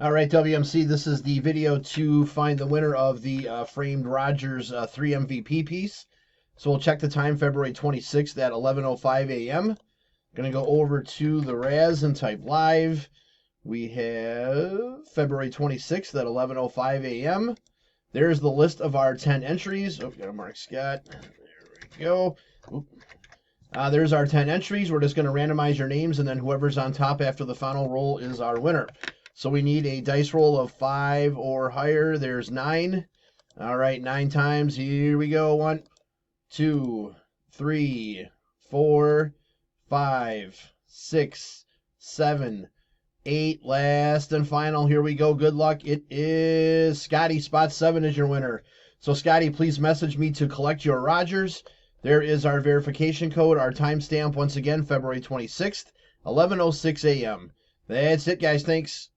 All right, WMC, this is the video to find the winner of the framed Rogers 3 MVP piece. So we'll check the time, February 26th at 11:05 a.m. Going to go over to the Raz and type live. We have February 26th at 11:05 a.m. There's the list of our 10 entries. Oh, got a Mark Scott. There we go. There's our 10 entries. We're just going to randomize your names, and then whoever's on top after the final roll is our winner. So we need a dice roll of 5 or higher. There's 9. All right, 9 times. Here we go. 1, 2, 3, 4, 5, 6, 7, 8. Last and final. Here we go. Good luck. It is Scotty. Spot 7 is your winner. So, Scotty, please message me to collect your Rogers. There is our verification code, our timestamp, once again, February 26th, 11:06 a.m. That's it, guys. Thanks.